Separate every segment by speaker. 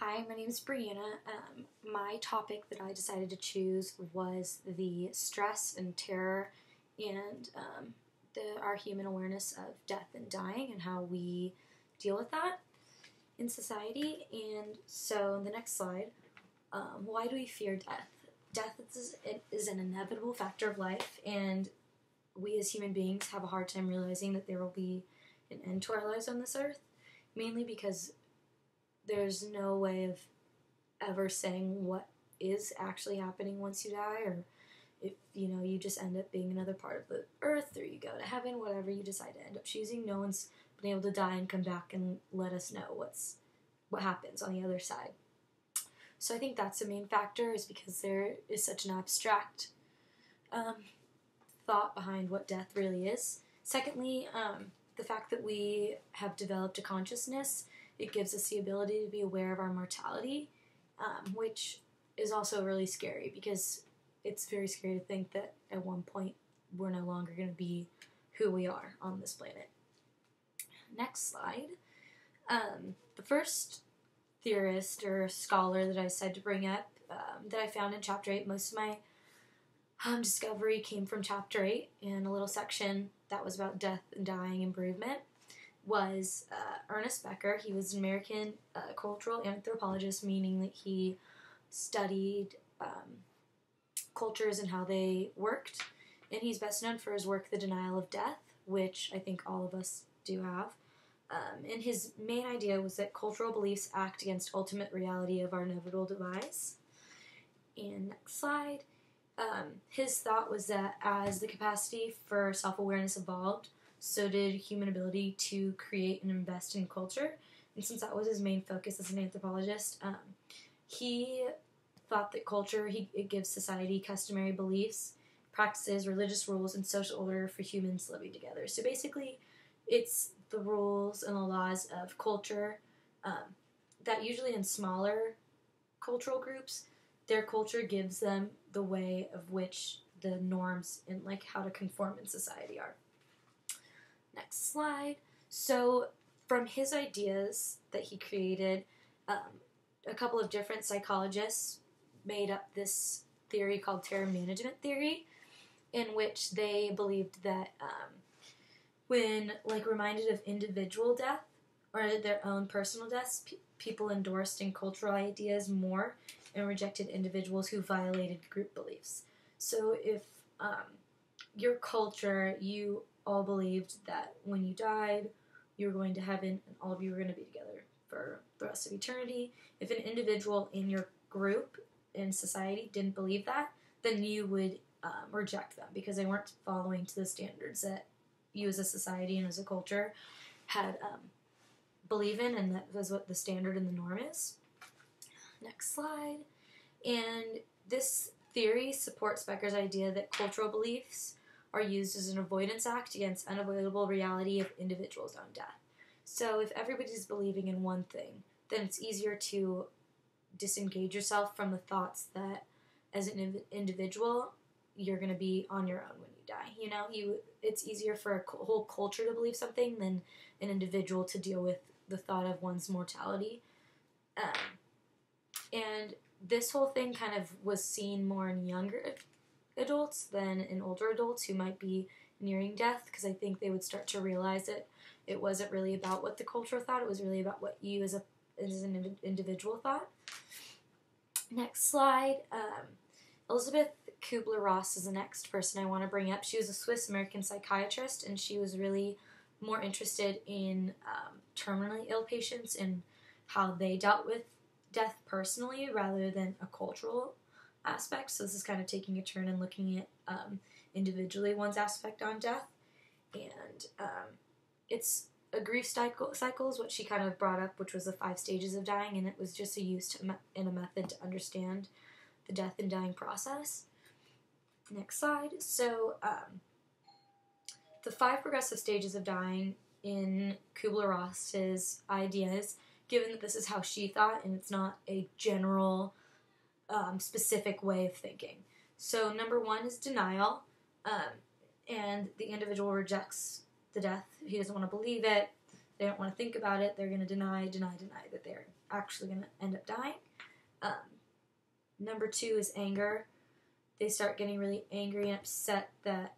Speaker 1: Hi, my name is Brianna. My topic that I decided to choose was the stress and terror and our human awareness of death and dying and how we deal with that in society. And so, in the next slide, why do we fear death? Death is an inevitable factor of life, and we as human beings have a hard time realizing that there will be an end to our lives on this earth, mainly because there's no way of ever saying what is actually happening once you die, or if you just end up being another part of the earth, or you go to heaven, whatever you decide to end up choosing. No one's been able to die and come back and let us know what happens on the other side. So I think that's the main factor, is because there is such an abstract thought behind what death really is. Secondly, the fact that we have developed a consciousness, it gives us the ability to be aware of our mortality, which is also really scary, because it's very scary to think that at one point we're no longer going to be who we are on this planet. Next slide. The first theorist or scholar that I said to bring up that I found in Chapter 8, most of my discovery came from Chapter 8, and a little section that was about death and dying and bereavement, was Ernest Becker. He was an American cultural anthropologist, meaning that he studied cultures and how they worked. And he's best known for his work, The Denial of Death, which I think all of us do have. And his main idea was that cultural beliefs act against ultimate reality of our inevitable demise. And next slide. His thought was that as the capacity for self-awareness evolved, so did human ability to create and invest in culture. And since that was his main focus as an anthropologist, he thought that culture, it gives society customary beliefs, practices, religious rules, and social order for humans living together. So basically, it's the rules and the laws of culture that usually in smaller cultural groups, their culture gives them the way of which the norms and like how to conform in society are. Next slide. So from his ideas that he created, a couple of different psychologists made up this theory called terror management theory, in which they believed that when reminded of individual death or their own personal deaths, people endorsed in cultural ideas more and rejected individuals who violated group beliefs. So if your culture, you all believed that when you died, you were going to heaven and all of you were going to be together for the rest of eternity. If an individual in your group in society didn't believe that, then you would reject them because they weren't following to the standards that you as a society and as a culture had believe in, and that was what the standard and the norm is. Next slide. And this theory supports Becker's idea that cultural beliefs are used as an avoidance act against unavoidable reality of individuals' own death. So if everybody's believing in one thing, then it's easier to disengage yourself from the thoughts that as an individual, you're going to be on your own when you die. It's easier for a whole culture to believe something than an individual to deal with the thought of one's mortality. And this whole thing kind of was seen more in younger adults than in older adults who might be nearing death, because I think they would start to realize that it wasn't really about what the culture thought, it was really about what you as an individual thought. Next slide. Elizabeth Kubler-Ross is the next person I want to bring up. She was a Swiss-American psychiatrist, and she was really more interested in terminally ill patients and how they dealt with death personally rather than a cultural aspect. So this is kind of taking a turn and looking at individually one's aspect on death. And it's a grief cycle is what she kind of brought up, which was the 5 stages of dying, and it was just a use in a method to understand the death and dying process. Next slide. So the 5 progressive stages of dying in Kubler-Ross's ideas, given that this is how she thought and it's not a general specific way of thinking. So number 1 is denial, and the individual rejects the death. He doesn't want to believe it. They don't want to think about it. They're going to deny that they're actually going to end up dying. Number 2 is anger. They start getting really angry and upset that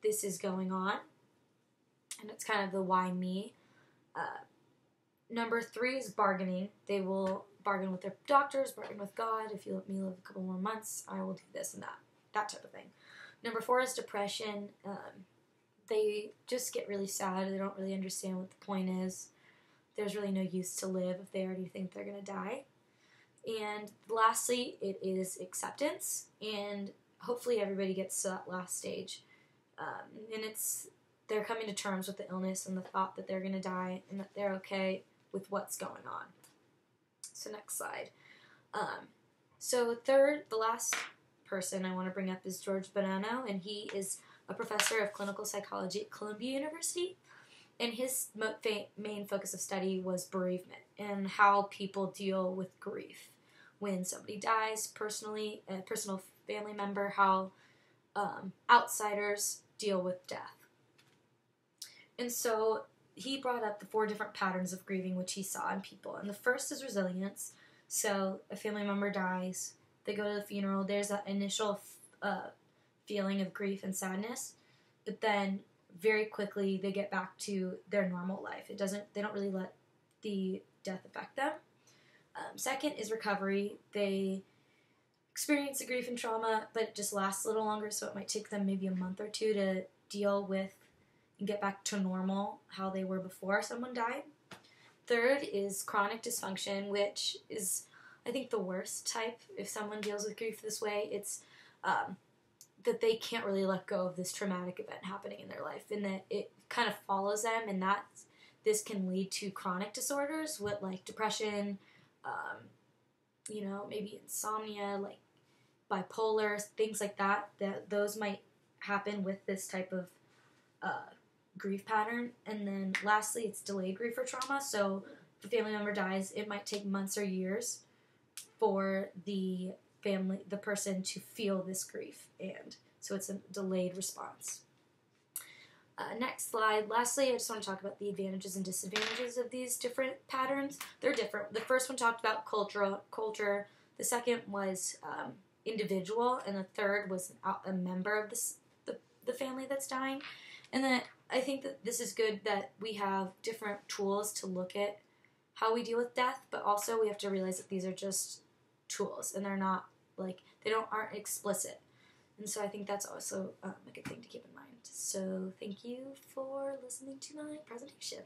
Speaker 1: this is going on. And it's kind of the why me. Number 3 is bargaining. They will bargain with their doctors, bargain with God. If you let me live a couple more months, I will do this and that type of thing. Number 4 is depression. They just get really sad. They don't really understand what the point is. There's really no use to live if they already think they're going to die. And lastly, it is acceptance. And hopefully everybody gets to that last stage. And they're coming to terms with the illness and the thought that they're going to die and that they're okay with what's going on. So next slide. So third, the last person I want to bring up is George Bonanno, and he is a professor of clinical psychology at Columbia University. And his main focus of study was bereavement and how people deal with grief. When somebody dies personally, a personal family member, how outsiders deal with death. And so he brought up the 4 different patterns of grieving which he saw in people. And the first is resilience. So a family member dies, they go to the funeral, there's that initial feeling of grief and sadness, but then very quickly they get back to their normal life. They don't really let the death affect them. Second is recovery. They experience the grief and trauma, but it just lasts a little longer, so it might take them maybe a month or 2 to deal with and get back to normal, how they were before someone died. Third is chronic dysfunction, which is, I think, the worst type. If someone deals with grief this way, it's that they can't really let go of this traumatic event happening in their life, and that it kind of follows them, and this can lead to chronic disorders with like depression, maybe insomnia, like bipolar, things like that. Those might happen with this type of grief pattern. And then lastly, it's delayed grief or trauma. So if a family member dies, it might take months or years for the person to feel this grief, and so it's a delayed response. Next slide. Lastly, I just want to talk about the advantages and disadvantages of these different patterns. They're different. The first one talked about culture. The second was individual, and the third was a member of the family that's dying. And then I think that this is good that we have different tools to look at how we deal with death, but also we have to realize that these are just tools, and they're not aren't explicit. And so I think that's also a good thing to keep in mind. So thank you for listening to my presentation.